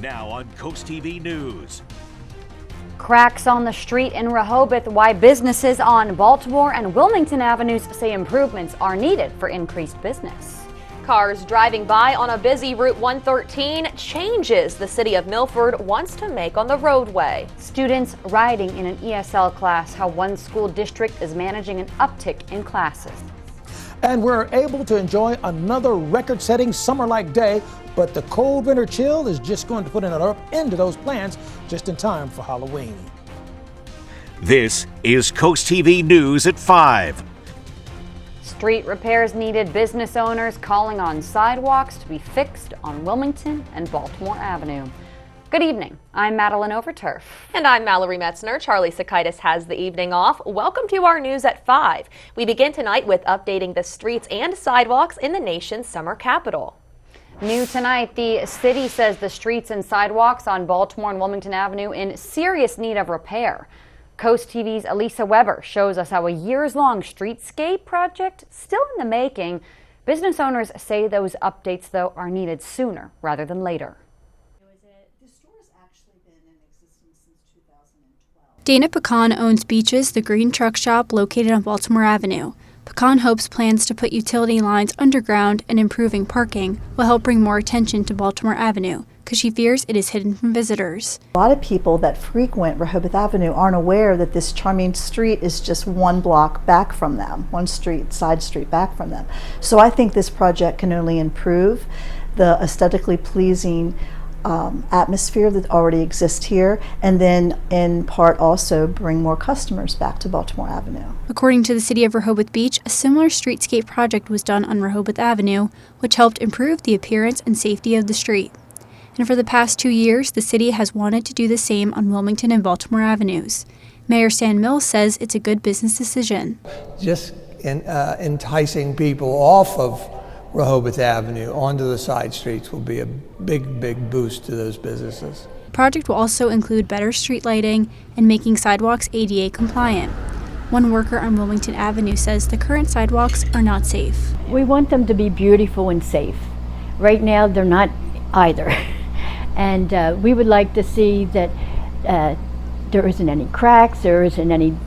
Now on CoastTV News. Cracks on the street in Rehoboth, why businesses on Baltimore and Wilmington Avenues say improvements are needed for increased business. Cars driving by on a busy Route 113 changes the city of Milford wants to make on the roadway. Students riding in an ESL class, how one school district is managing an uptick in classes. And we're able to enjoy another record-setting summer-like day, but the cold winter chill is just going to put an end to those plans just in time for Halloween. This is CoastTV News at 5. Street repairs needed, business owners calling on sidewalks to be fixed on Wilmington and Baltimore Avenue. Good evening. I'm Madeline Overturf. And I'm Mallory Metzner. Charlie Sakaitis has the evening off. Welcome to our news at 5. We begin tonight with updating the streets and sidewalks in the nation's summer capital. New tonight, the city says the streets and sidewalks on Baltimore and Wilmington Avenue in serious need of repair. Coast TV's Elisa Weber shows us how a years-long streetscape project still in the making. Business owners say those updates, though, are needed sooner rather than later. The store's actually been in existence since 2012. Dana Pecan owns Beaches, the green truck shop located on Baltimore Avenue. Pecan hopes plans to put utility lines underground and improving parking will help bring more attention to Baltimore Avenue, because she fears it is hidden from visitors. A lot of people that frequent Rehoboth Avenue aren't aware that this charming street is just one block back from them, one side street back from them. So I think this project can only improve the aesthetically pleasing atmosphere that already exists here, and then in part also bring more customers back to Baltimore Avenue. According to the city of Rehoboth Beach, a similar streetscape project was done on Rehoboth Avenue, which helped improve the appearance and safety of the street. And for the past 2 years, the city has wanted to do the same on Wilmington and Baltimore Avenues. Mayor Stan Mills says it's a good business decision. Just enticing people off of Rehoboth Avenue onto the side streets will be a big boost to those businesses. The project will also include better street lighting and making sidewalks ADA compliant. One worker on Wilmington Avenue says the current sidewalks are not safe. We want them to be beautiful and safe. Right now they're not either. And we would like to see that there isn't any cracks, there isn't any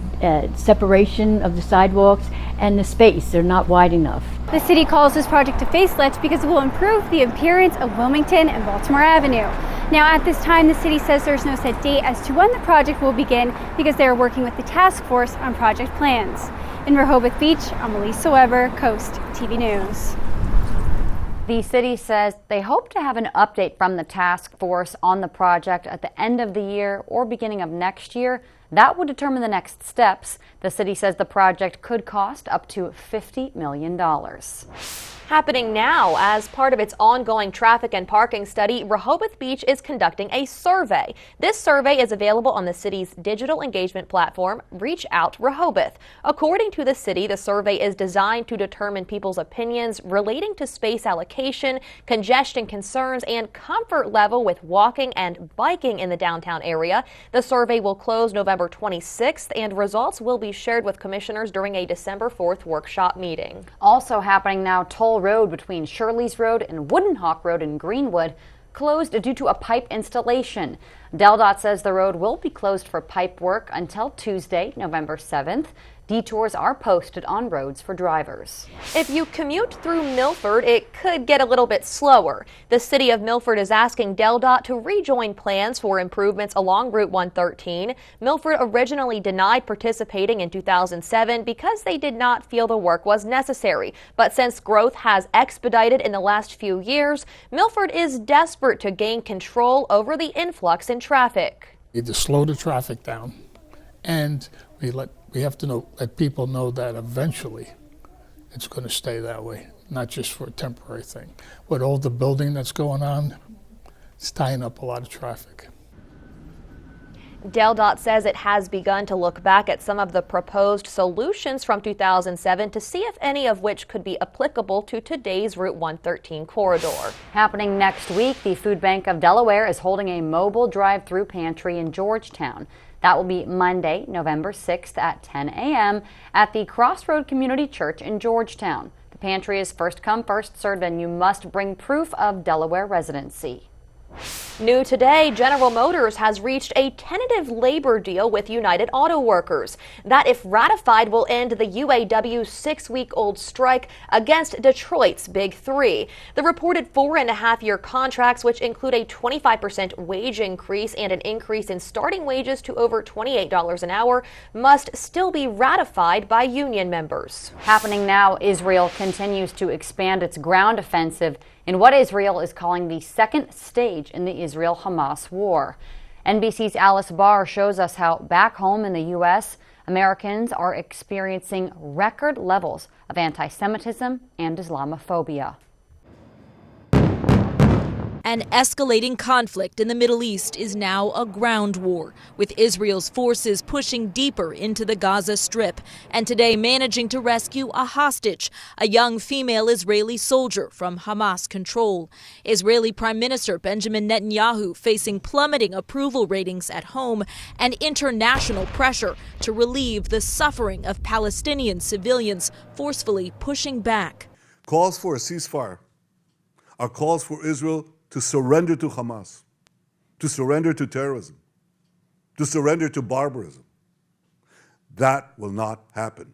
separation of the sidewalks, and the space, they're not wide enough. The city calls this project a facelift because it will improve the appearance of Wilmington and Baltimore Avenue. Now at this time, the city says there's no set date as to when the project will begin because they are working with the task force on project plans. In Rehoboth Beach, I'm Elisa Weber, Coast TV News. The city says they hope to have an update from the task force on the project at the end of the year or beginning of next year. That would determine the next steps. The city says the project could cost up to $50 million. Happening now, as part of its ongoing traffic and parking study, Rehoboth Beach is conducting a survey. This survey is available on the city's digital engagement platform, Reach Out Rehoboth. According to the city, the survey is designed to determine people's opinions relating to space allocation, congestion concerns, and comfort level with walking and biking in the downtown area. The survey will close November 26th, and results will be shared with commissioners during a December 4th workshop meeting. Also happening now, Toll Road between Shirley's Road and Wooden Hawk Road in Greenwood closed due to a pipe installation. DelDOT says the road will be closed for pipe work until Tuesday, November 7th. Detours are posted on roads for drivers. If you commute through Milford, it could get a little bit slower. The city of Milford is asking DelDOT to rejoin plans for improvements along Route 113. Milford originally denied participating in 2007 because they did not feel the work was necessary. But since growth has expedited in the last few years, Milford is desperate to gain control over the influx in traffic. We need to slow the traffic down, and we have to let people know that eventually it's going to stay that way, not just for a temporary thing. With all the building that's going on, it's tying up a lot of traffic. DelDOT says it has begun to look back at some of the proposed solutions from 2007 to see if any of which could be applicable to today's Route 113 corridor. Happening next week, the Food Bank of Delaware is holding a mobile drive-through pantry in Georgetown. That will be Monday, November 6th at 10 a.m. at the Crossroad Community Church in Georgetown. The pantry is first come, first served, and you must bring proof of Delaware residency. New today, General Motors has reached a tentative labor deal with United Auto Workers that, if ratified, will end the UAW's 6-week-old strike against Detroit's Big Three. The reported 4.5-year contracts, which include a 25% wage increase and an increase in starting wages to over $28 an hour, must still be ratified by union members. Happening now, Israel continues to expand its ground offensive in what Israel is calling the second stage in the Israel-Hamas war. NBC's Alice Barr shows us how back home in the U.S., Americans are experiencing record levels of anti-Semitism and Islamophobia. An escalating conflict in the Middle East is now a ground war, with Israel's forces pushing deeper into the Gaza Strip and today managing to rescue a hostage, a young female Israeli soldier from Hamas control. Israeli Prime Minister Benjamin Netanyahu facing plummeting approval ratings at home and international pressure to relieve the suffering of Palestinian civilians, forcefully pushing back. Calls for a ceasefire are calls for Israel to surrender to Hamas, to surrender to terrorism, to surrender to barbarism. That will not happen.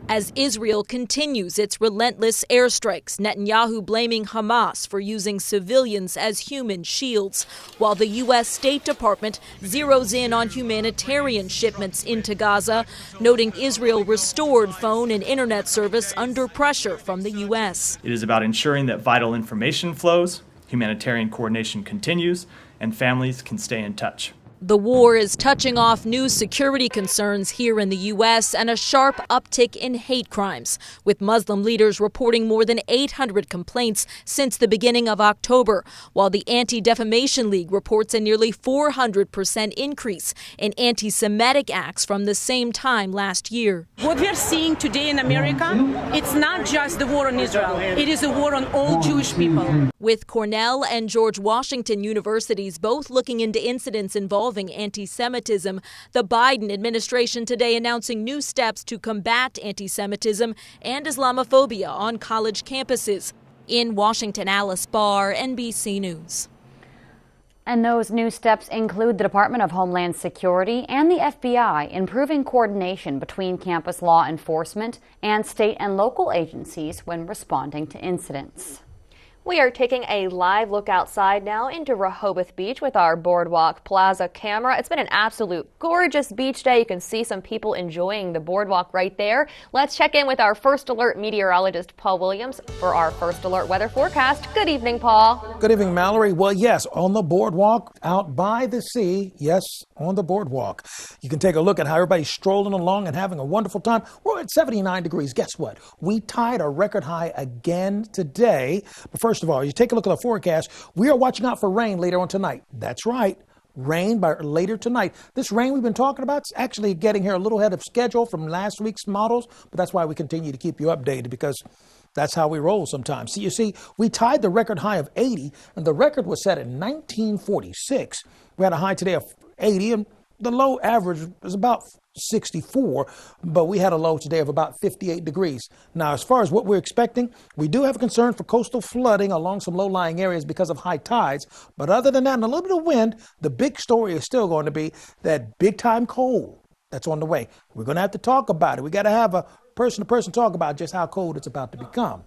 As Israel continues its relentless airstrikes, Netanyahu blaming Hamas for using civilians as human shields, while the U.S. State Department zeroes in on humanitarian shipments into Gaza, noting Israel restored phone and internet service under pressure from the U.S. It is about ensuring that vital information flows, humanitarian coordination continues, and families can stay in touch. The war is touching off new security concerns here in the U.S. and a sharp uptick in hate crimes, with Muslim leaders reporting more than 800 complaints since the beginning of October, while the Anti-Defamation League reports a nearly 400% increase in anti-Semitic acts from the same time last year. What we are seeing today in America, it's not just the war on Israel. It is a war on all Jewish people. With Cornell and George Washington universities both looking into incidents involving anti-Semitism, the Biden administration today announcing new steps to combat anti-Semitism and Islamophobia on college campuses. In Washington, Alice Barr, NBC News. And those new steps include the Department of Homeland Security and the FBI improving coordination between campus law enforcement and state and local agencies when responding to incidents. We are taking a live look outside now into Rehoboth Beach with our Boardwalk Plaza camera. It's been an absolute gorgeous beach day. You can see some people enjoying the boardwalk right there. Let's check in with our First Alert meteorologist, Paul Williams, for our First Alert weather forecast. Good evening, Paul. Good evening, Mallory. Well, yes, on the boardwalk out by the sea. Yes, on the boardwalk. You can take a look at how everybody's strolling along and having a wonderful time. We're at 79 degrees. Guess what? We tied a record high again today. But first of all, you take a look at the forecast. We are watching out for rain later on tonight. That's right. Rain by later tonight. This rain we've been talking about is actually getting here a little ahead of schedule from last week's models, but that's why we continue to keep you updated, because that's how we roll sometimes. So you see, we tied the record high of 80, and the record was set in 1946. We had a high today of 80, and the low average was about 64, but we had a low today of about 58 degrees. Now, as far as what we're expecting, we do have a concern for coastal flooding along some low-lying areas because of high tides. But other than that, and a little bit of wind, the big story is still going to be that big-time cold that's on the way. We're going to have to talk about it. We got to have a person-to-person talk about just how cold it's about to become.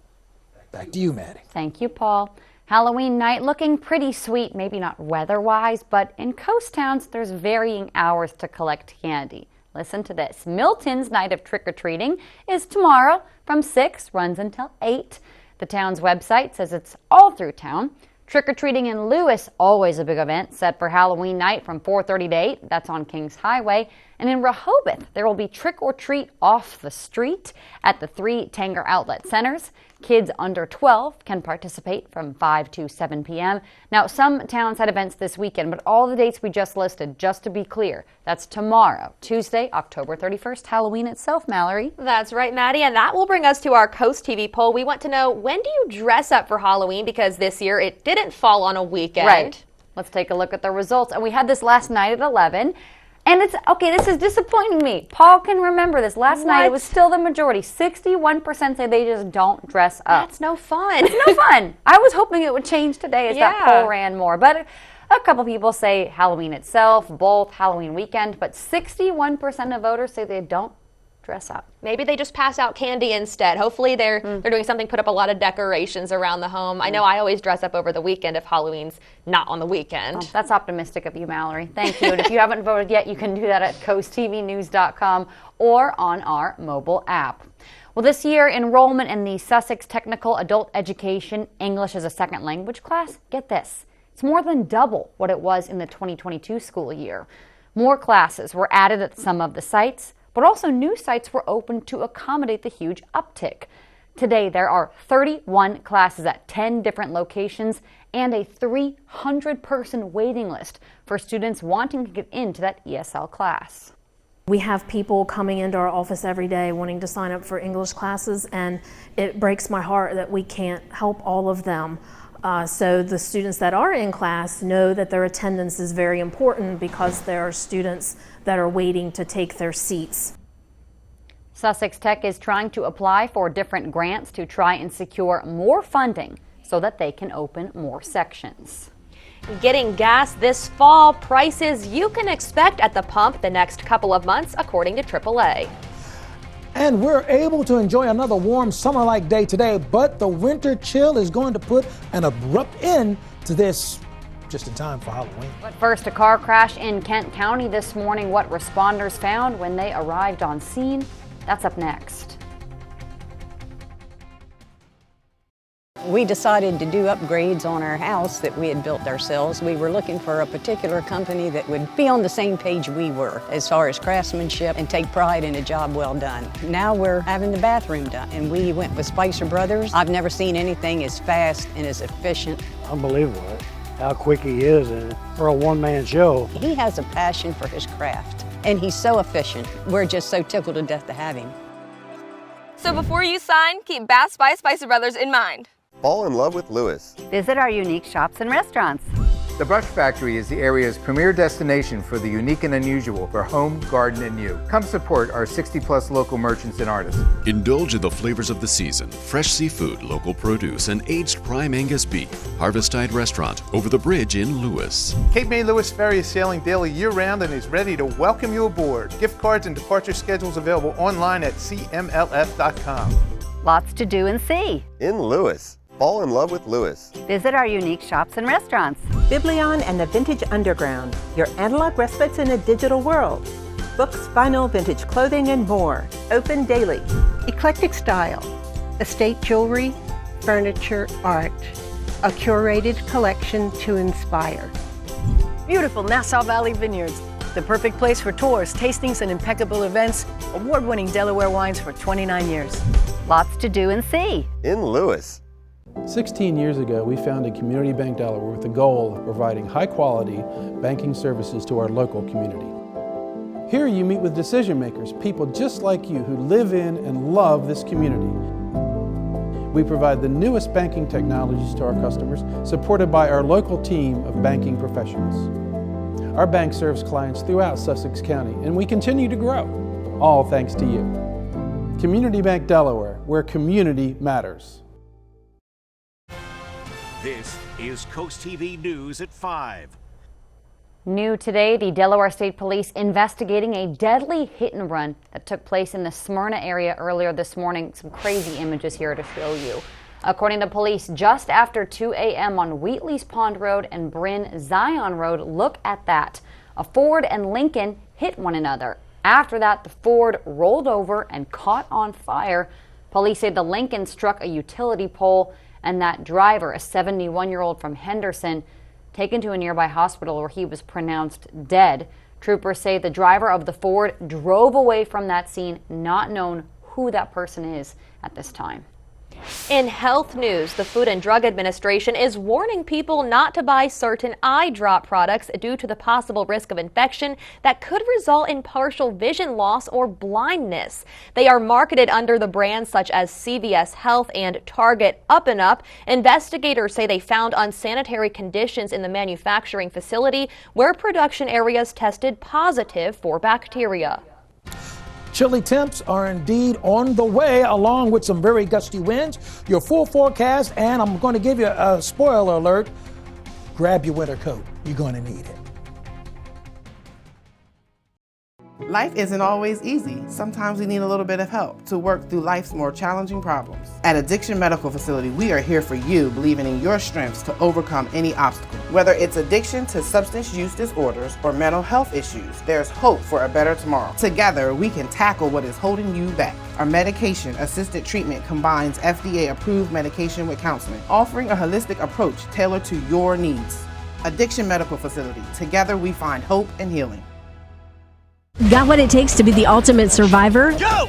Back to you, Maddie. Thank you, Paul. Halloween night looking pretty sweet, maybe not weather-wise, but in coast towns, there's varying hours to collect candy. Listen to this. Milton's night of trick-or-treating is tomorrow from 6, runs until 8. The town's website says it's all through town. Trick-or-treating in Lewis, always a big event, set for Halloween night from 4:30 to 8. That's on Kings Highway. And in Rehoboth, there will be trick-or-treat off the street at the 3 Tanger Outlet Centers. Kids under 12 can participate from 5 to 7 p.m. Now, some towns had events this weekend, but all the dates we just listed, just to be clear, that's tomorrow, Tuesday, October 31st, Halloween itself, Mallory. That's right, Maddie, and that will bring us to our Coast TV poll. We want to know, when do you dress up for Halloween? Because this year it didn't fall on a weekend. Right. Let's take a look at the results. And we had this last night at 11. And it's, okay, this is disappointing me. Paul can remember this. Last night it was still the majority. 61% say they just don't dress up. That's no fun. It's no fun. I was hoping it would change today as that poll ran more. But a couple people say Halloween itself, both Halloween weekend, but 61% of voters say they don't dress up. Maybe they just pass out candy instead. Hopefully they're doing something, put up a lot of decorations around the home. I know I always dress up over the weekend if Halloween's not on the weekend. Oh, that's optimistic of you, Mallory. Thank you. And if you haven't voted yet, you can do that at coasttvnews.com or on our mobile app. Well, this year, enrollment in the Sussex Technical Adult Education English as a Second Language class, get this, it's more than double what it was in the 2022 school year. More classes were added at some of the sites, but also new sites were opened to accommodate the huge uptick. Today, there are 31 classes at 10 different locations and a 300-person waiting list for students wanting to get into that ESL class. We have people coming into our office every day wanting to sign up for English classes, and it breaks my heart that we can't help all of them. So the students that are in class know that their attendance is very important because there are students that are waiting to take their seats. Sussex Tech is trying to apply for different grants to try and secure more funding so that they can open more sections. Getting gas this fall, prices you can expect at the pump the next couple of months, according to AAA. And we're able to enjoy another warm summer-like day today, but the winter chill is going to put an abrupt end to this just in time for Halloween. But first, a car crash in Kent County this morning. What responders found when they arrived on scene. That's up next. We decided to do upgrades on our house that we had built ourselves. We were looking for a particular company that would be on the same page we were as far as craftsmanship and take pride in a job well done. Now we're having the bathroom done, and we went with Spicer Brothers. I've never seen anything as fast and as efficient. Unbelievable how quick he is, and for a one-man show. He has a passion for his craft, and he's so efficient. We're just so tickled to death to have him. So before you sign, keep Bass by Spicer Brothers in mind. Fall in love with Lewis. Visit our unique shops and restaurants. The Brush Factory is the area's premier destination for the unique and unusual for home, garden, and you. Come support our 60-plus local merchants and artists. Indulge in the flavors of the season. Fresh seafood, local produce, and aged prime Angus beef. Harvest Tide Restaurant, over the bridge in Lewis. Cape May Lewis Ferry is sailing daily year-round and is ready to welcome you aboard. Gift cards and departure schedules available online at cmlf.com. Lots to do and see. In Lewis. Fall in love with Lewis. Visit our unique shops and restaurants. Biblion and the Vintage Underground, your analog respites in a digital world. Books, vinyl, vintage clothing, and more. Open daily. Eclectic style, estate jewelry, furniture, art. A curated collection to inspire. Beautiful Nassau Valley Vineyards, the perfect place for tours, tastings, and impeccable events. Award-winning Delaware wines for 29 years. Lots to do and see. In Lewis. 16 years ago, we founded Community Bank Delaware with the goal of providing high-quality banking services to our local community. Here you meet with decision makers, people just like you who live in and love this community. We provide the newest banking technologies to our customers, supported by our local team of banking professionals. Our bank serves clients throughout Sussex County, and we continue to grow, all thanks to you. Community Bank Delaware, where community matters. This is Coast TV News at 5. New today, the Delaware State Police investigating a deadly hit and run that took place in the Smyrna area earlier this morning. Some crazy images here to show you. According to police, just after 2 a.m. on Wheatley's Pond Road and Bryn Zion Road, look at that. A Ford and Lincoln hit one another. After that, the Ford rolled over and caught on fire. Police say the Lincoln struck a utility pole, and that driver, a 71-year-old from Henderson, taken to a nearby hospital where he was pronounced dead. Troopers say the driver of the Ford drove away from that scene, not known who that person is at this time. In health news, the Food and Drug Administration is warning people not to buy certain eye drop products due to the possible risk of infection that could result in partial vision loss or blindness. They are marketed under the brands such as CVS Health and Target Up and Up. Investigators say they found unsanitary conditions in the manufacturing facility where production areas tested positive for bacteria. Chilly temps are indeed on the way, along with some very gusty winds. Your full forecast, and I'm going to give you a spoiler alert. Grab your winter coat. You're going to need it. Life isn't always easy. Sometimes we need a little bit of help to work through life's more challenging problems. At Addiction Medical Facility, we are here for you, believing in your strengths to overcome any obstacle. Whether it's addiction to substance use disorders or mental health issues, there's hope for a better tomorrow. Together, we can tackle what is holding you back. Our medication-assisted treatment combines FDA-approved medication with counseling, offering a holistic approach tailored to your needs. Addiction Medical Facility. Together, we find hope and healing. Got what it takes to be the ultimate survivor? Go!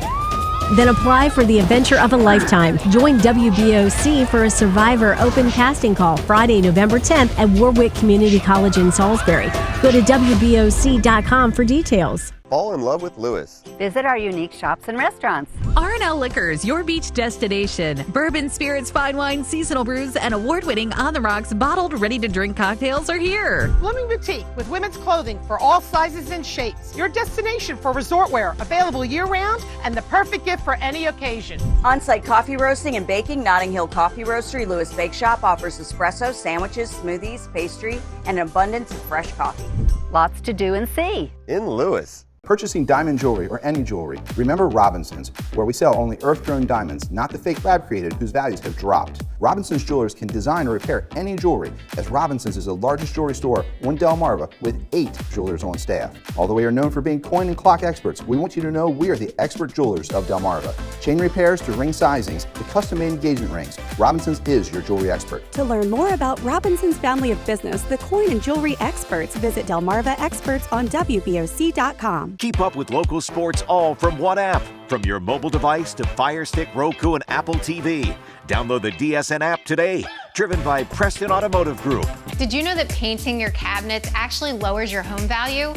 Then apply for the adventure of a lifetime. Join WBOC for a Survivor open casting call Friday, November 10th at Warwick Community College in Salisbury. Go to WBOC.com for details. Fall in love with Lewis. Visit our unique shops and restaurants. R&L Liquors, your beach destination. Bourbon, spirits, fine wine, seasonal brews, and award-winning On the Rocks bottled ready-to-drink cocktails are here. Blooming Boutique with women's clothing for all sizes and shapes. Your destination for resort wear, available year-round and the perfect gift for any occasion. On-site coffee roasting and baking, Notting Hill Coffee Roastery Lewis Bake Shop offers espresso, sandwiches, smoothies, pastry, and an abundance of fresh coffee. Lots to do and see. In Lewis. Purchasing diamond jewelry or any jewelry, remember Robinson's, where we sell only earth-grown diamonds, not the fake lab-created whose values have dropped. Robinson's Jewelers can design or repair any jewelry, as Robinson's is the largest jewelry store on Delmarva with 8 jewelers on staff. Although we are known for being coin and clock experts, we want you to know we are the expert jewelers of Delmarva. Chain repairs to ring sizings to custom-made engagement rings, Robinson's is your jewelry expert. To learn more about Robinson's family of business, the coin and jewelry experts, visit Delmarva Experts on WBOC.com. Keep up with local sports all from one app. From your mobile device to Fire Stick, Roku, and Apple TV. Download the DSN app today. Driven by Preston Automotive Group. Did you know that painting your cabinets actually lowers your home value?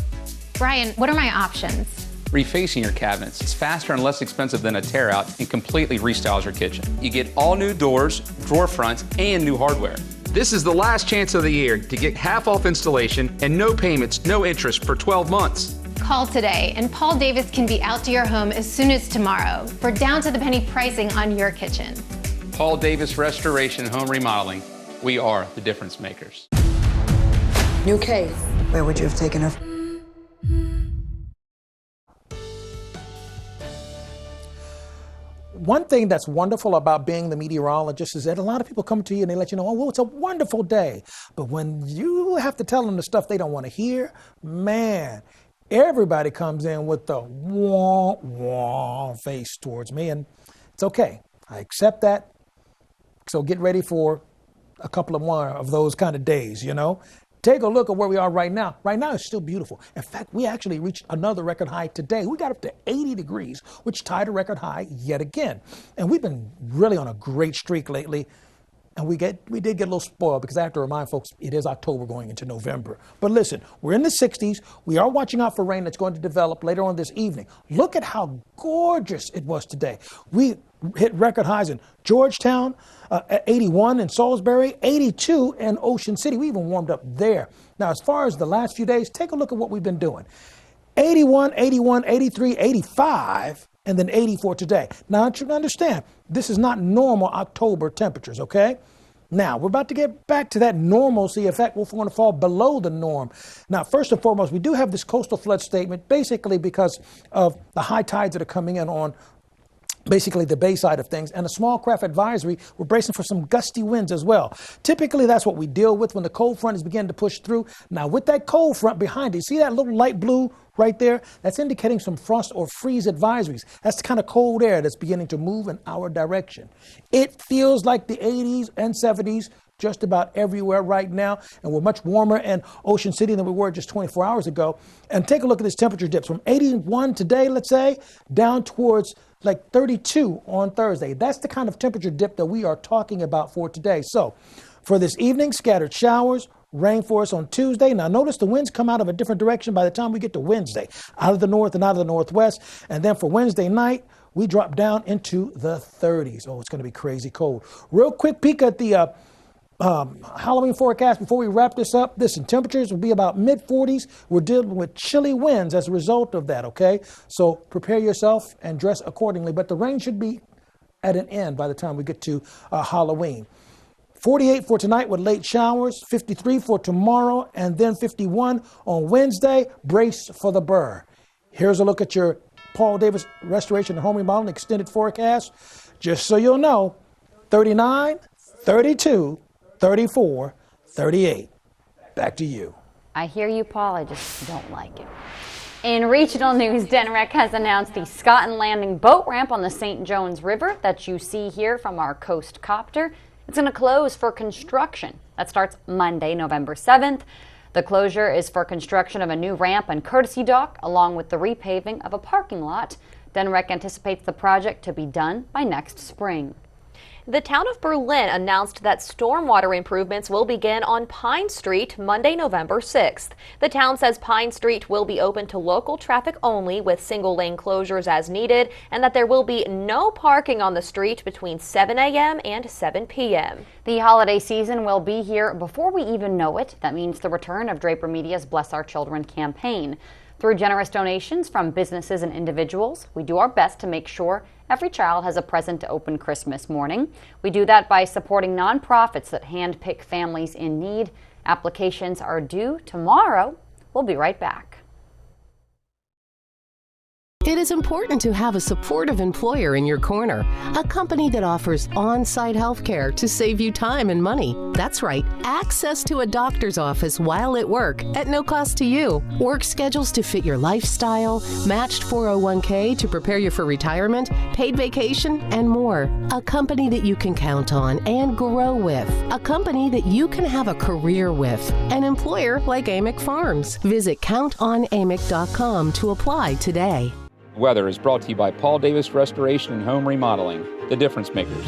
Brian, what are my options? Refacing your cabinets. It's faster and less expensive than a tear out and completely restyles your kitchen. You get all new doors, drawer fronts, and new hardware. This is the last chance of the year to get half off installation and no payments, no interest for 12 months. Call today and Paul Davis can be out to your home as soon as tomorrow for down to the penny pricing on your kitchen. Paul Davis Restoration and Home Remodeling. We are the difference makers. New case. Where would you have taken her? One thing that's wonderful about being the meteorologist is that a lot of people come to you and they let you know, oh, well, it's a wonderful day. But when you have to tell them the stuff they don't want to hear, man, everybody comes in with the wah, wah face towards me. And it's okay. I accept that. So get ready for a couple of more of those kind of days, you know. Take a look at where we are right now. Right now, it's still beautiful. In fact, we actually reached another record high today. We got up to 80 degrees, which tied a record high yet again. And we've been really on a great streak lately. And we did get a little spoiled because I have to remind folks it is October going into November. But listen, we're in the 60s. We are watching out for rain that's going to develop later on this evening. Look at how gorgeous it was today. We hit record highs in Georgetown, at 81 in Salisbury, 82 in Ocean City. We even warmed up there. Now, as far as the last few days, take a look at what we've been doing. 81, 81, 83, 85. And then 84 today. Now, you understand, this is not normal October temperatures, okay? Now, we're about to get back to that normalcy effect. We're going to fall below the norm. Now, first and foremost, we do have this coastal flood statement, basically because of the high tides that are coming in on basically the bay side of things, and a small craft advisory. We're bracing for some gusty winds as well. Typically, that's what we deal with when the cold front is beginning to push through. Now, with that cold front behind it, see that little light blue right there? That's indicating some frost or freeze advisories. That's the kind of cold air that's beginning to move in our direction. It feels like the 80s and 70s just about everywhere right now, and we're much warmer in Ocean City than we were just 24 hours ago. And take a look at this temperature dips from 81 today, let's say, down towards like 32 on Thursday. That's the kind of temperature dip that we are talking about for today. So for this evening, scattered showers, rain for us on Tuesday. Now notice the winds come out of a different direction by the time we get to Wednesday, out of the north and out of the northwest. And then for Wednesday night, we drop down into the 30s. Oh, it's going to be crazy cold. Real quick peek at the Halloween forecast before we wrap this up. Listen, temperatures will be about mid-40s. We're dealing with chilly winds as a result of that, okay? So prepare yourself and dress accordingly. But the rain should be at an end by the time we get to Halloween. 48 for tonight with late showers, 53 for tomorrow, and then 51 on Wednesday. Brace for the burr. Here's a look at your Paul Davis Restoration and Home Remodeling extended forecast. Just so you'll know, 39, 32, 34, 38. Back to you. I hear you, Paul. I just don't like it. In regional news, DenRec has announced the Scotland Landing boat ramp on the St. John's River that you see here from our Coast Copter. It's going to close for construction. That starts Monday, November 7th. The closure is for construction of a new ramp and courtesy dock, along with the repaving of a parking lot. DenRec anticipates the project to be done by next spring. The town of Berlin announced that stormwater improvements will begin on Pine Street Monday, November 6th. The town says Pine Street will be open to local traffic only with single-lane closures as needed, and that there will be no parking on the street between 7 a.m. and 7 p.m. The holiday season will be here before we even know it. That means the return of Draper Media's Bless Our Children campaign. Through generous donations from businesses and individuals, we do our best to make sure every child has a present to open Christmas morning. We do that by supporting nonprofits that handpick families in need. Applications are due tomorrow. We'll be right back. It is important to have a supportive employer in your corner, a company that offers on-site health care to save you time and money. That's right, access to a doctor's office while at work at no cost to you, work schedules to fit your lifestyle, matched 401k to prepare you for retirement, paid vacation, and more. A company that you can count on and grow with, a company that you can have a career with, an employer like Amick Farms. Visit countonamick.com to apply today. Weather is brought to you by Paul Davis Restoration and Home Remodeling, the difference makers.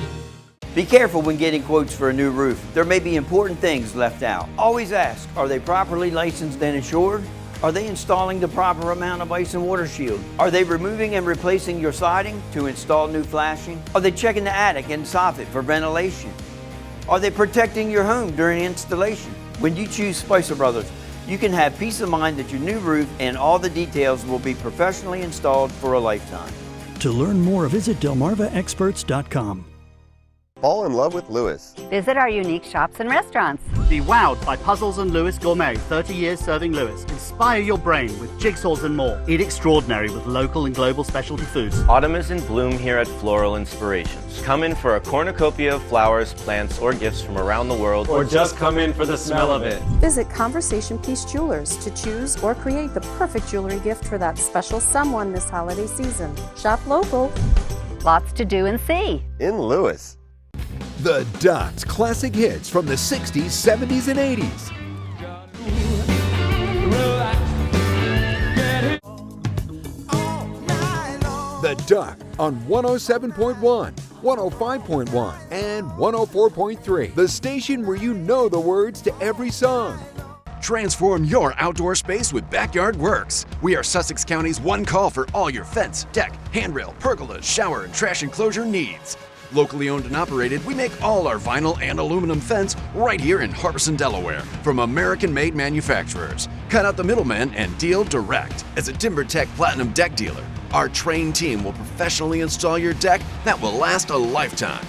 Be careful when getting quotes for a new roof. There may be important things left out. Always ask, are they properly licensed and insured? Are they installing the proper amount of ice and water shield? Are they removing and replacing your siding to install new flashing? Are they checking the attic and soffit for ventilation? Are they protecting your home during installation? When you choose Spicer Brothers, you can have peace of mind that your new roof and all the details will be professionally installed for a lifetime. To learn more, visit delmarvaexperts.com. Fall in love with Lewis. Visit our unique shops and restaurants. Be wowed by Puzzles and Lewis Gourmet, 30 years serving Lewis. Inspire your brain with jigsaws and more. Eat extraordinary with local and global specialty foods. Autumn is in bloom here at Floral Inspirations. Come in for a cornucopia of flowers, plants, or gifts from around the world. Or just come in for the smell of it. Visit Conversation Piece Jewelers to choose or create the perfect jewelry gift for that special someone this holiday season. Shop local. Lots to do and see. In Lewis. The Dots classic hits from the 60s, 70s, and 80s. The Duck on 107.1, 105.1, and 104.3. The station where you know the words to every song. Transform your outdoor space with Backyard Works. We are Sussex County's one call for all your fence, deck, handrail, pergolas, shower, and trash enclosure needs. Locally owned and operated, we make all our vinyl and aluminum fence right here in Harbison, Delaware, from American-made manufacturers. Cut out the middleman and deal direct. As a TimberTech Platinum Deck dealer, our trained team will professionally install your deck that will last a lifetime.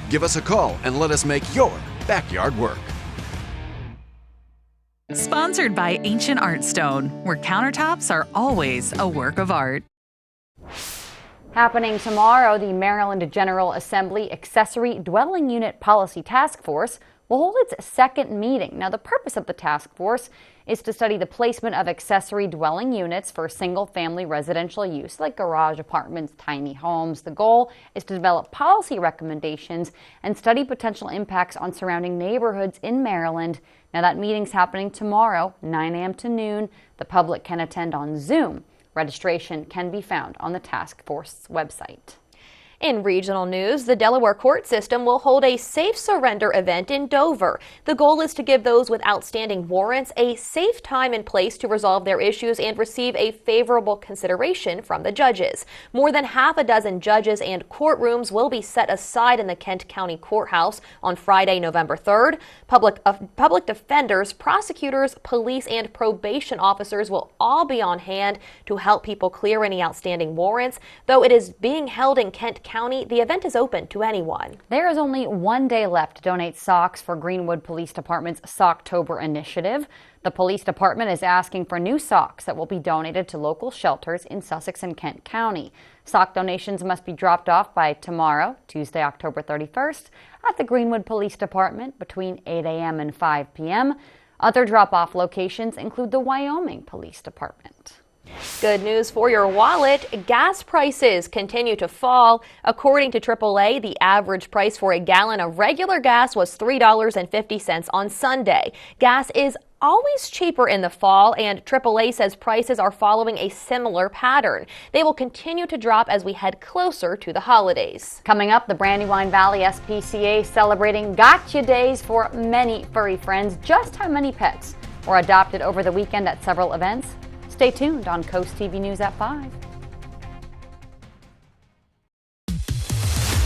Give us a call and let us make your backyard work. Sponsored by Ancient Art Stone, where countertops are always a work of art. Happening tomorrow, the Maryland General Assembly Accessory Dwelling Unit Policy Task Force will hold its second meeting. Now, the purpose of the task force is to study the placement of accessory dwelling units for single-family residential use, like garage apartments, tiny homes. The goal is to develop policy recommendations and study potential impacts on surrounding neighborhoods in Maryland. Now, that meeting's happening tomorrow, 9 a.m. to noon. The public can attend on Zoom. Registration can be found on the task force's website. In regional news, the Delaware court system will hold a safe surrender event in Dover. The goal is to give those with outstanding warrants a safe time and place to resolve their issues and receive a favorable consideration from the judges. More than half a dozen judges and courtrooms will be set aside in the Kent County Courthouse on Friday, November 3rd. Public defenders, prosecutors, police, and probation officers will all be on hand to help people clear any outstanding warrants. Though it is being held in Kent County, the event is open to anyone. There is only one day left to donate socks for Greenwood Police Department's Socktober initiative. The police department is asking for new socks that will be donated to local shelters in Sussex and Kent County. Sock donations must be dropped off by tomorrow, Tuesday, October 31st, at the Greenwood Police Department between 8 a.m. and 5 p.m. Other drop-off locations include the Wyoming Police Department. Good news for your wallet. Gas prices continue to fall. According to AAA, the average price for a gallon of regular gas was $3.50 on Sunday. Gas is always cheaper in the fall, and AAA says prices are following a similar pattern. They will continue to drop as we head closer to the holidays. Coming up, the Brandywine Valley SPCA celebrating Gotcha Days for many furry friends. Just how many pets were adopted over the weekend at several events? Stay tuned on Coast TV News at 5.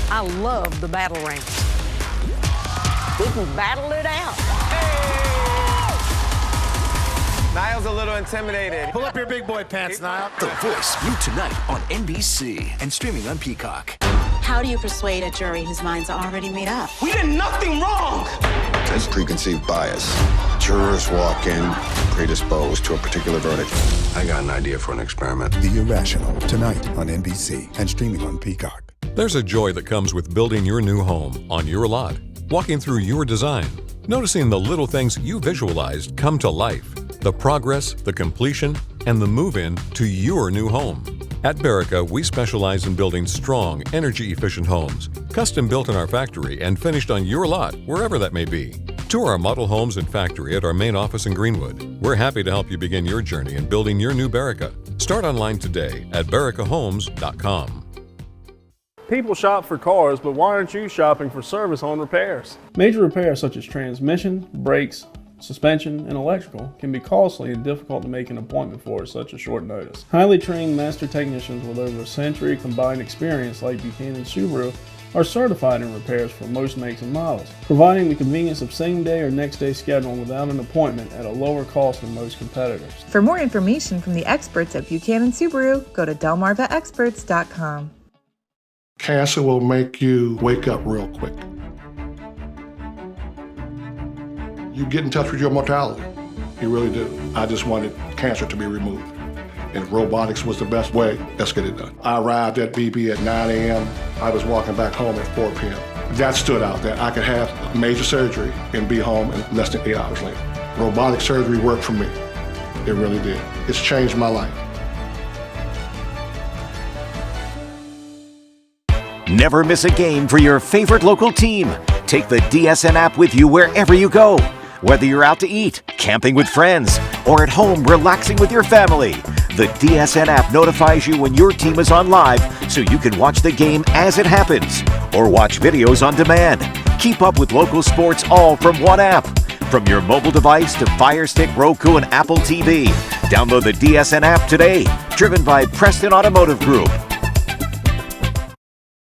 I love the battle range. We can battle it out. Niall's a little intimidated. Pull up your big boy pants, Niall. The Voice, new tonight on NBC and streaming on Peacock. How do you persuade a jury whose minds are already made up? We did nothing wrong! There's preconceived bias. Jurors walk in predisposed to a particular verdict. I got an idea for an experiment. The Irrational, tonight on NBC and streaming on Peacock. There's a joy that comes with building your new home on your lot, walking through your design, noticing the little things you visualized come to life, the progress, the completion, and the move-in to your new home. At Berica, we specialize in building strong, energy-efficient homes, custom built in our factory and finished on your lot, wherever that may be. Tour our model homes and factory at our main office in Greenwood. We're happy to help you begin your journey in building your new Berica. Start online today at bericahomes.com. People shop for cars, but why aren't you shopping for service on repairs? Major repairs such as transmission, brakes, suspension, and electrical can be costly and difficult to make an appointment for at such a short notice. Highly trained master technicians with over a century combined experience like Buchanan Subaru are certified in repairs for most makes and models, providing the convenience of same-day or next-day scheduling without an appointment at a lower cost than most competitors. For more information from the experts at Buchanan Subaru, go to delmarvaexperts.com. Cancer will make you wake up real quick. You get in touch with your mortality. You really do. I just wanted cancer to be removed. And if robotics was the best way, let's get it done. I arrived at BB at 9 a.m. I was walking back home at 4 p.m. That stood out, that I could have major surgery and be home in less than 8 hours later. Robotic surgery worked for me. It really did. It's changed my life. Never miss a game for your favorite local team. Take the DSN app with you wherever you go. Whether you're out to eat, camping with friends, or at home relaxing with your family, the DSN app notifies you when your team is on live so you can watch the game as it happens or watch videos on demand. Keep up with local sports all from one app. From your mobile device to Fire Stick, Roku, and Apple TV. Download the DSN app today. Driven by Preston Automotive Group.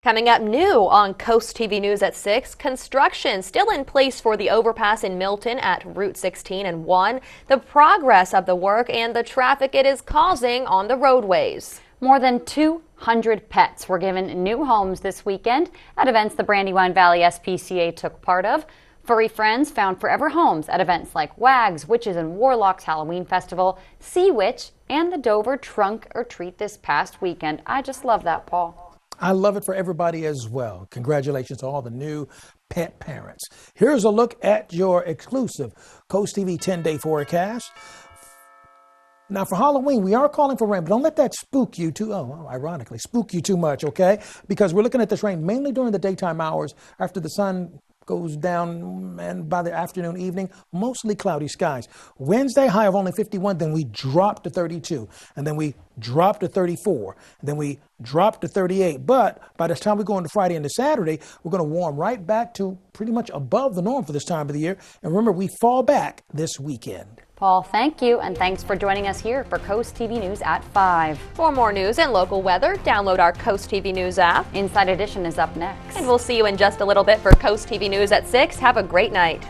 Coming up new on Coast TV News at 6, construction still in place for the overpass in Milton at Route 16 and 1, the progress of the work and the traffic it is causing on the roadways. More than 200 pets were given new homes this weekend at events the Brandywine Valley SPCA took part of. Furry friends found forever homes at events like Wags, Witches and Warlocks Halloween Festival, Sea Witch, and the Dover Trunk or Treat this past weekend. I just love that, Paul. I love it for everybody as well. Congratulations to all the new pet parents. Here's a look at your exclusive Coast TV 10-day forecast. Now for Halloween, we are calling for rain, but don't let that spook you ironically, spook you too much, okay? Because we're looking at this rain mainly during the daytime hours after the sun goes down, and by the afternoon, evening, mostly cloudy skies. Wednesday, high of only 51, then we drop to 32, and then we drop to 34, and then we drop to 38. But by the time we go into Friday into Saturday, we're going to warm right back to pretty much above the norm for this time of the year. And remember, we fall back this weekend. Paul, thank you, and thanks for joining us here for Coast TV News at 5. For more news and local weather, download our Coast TV News app. Inside Edition is up next. And we'll see you in just a little bit for Coast TV News at 6. Have a great night.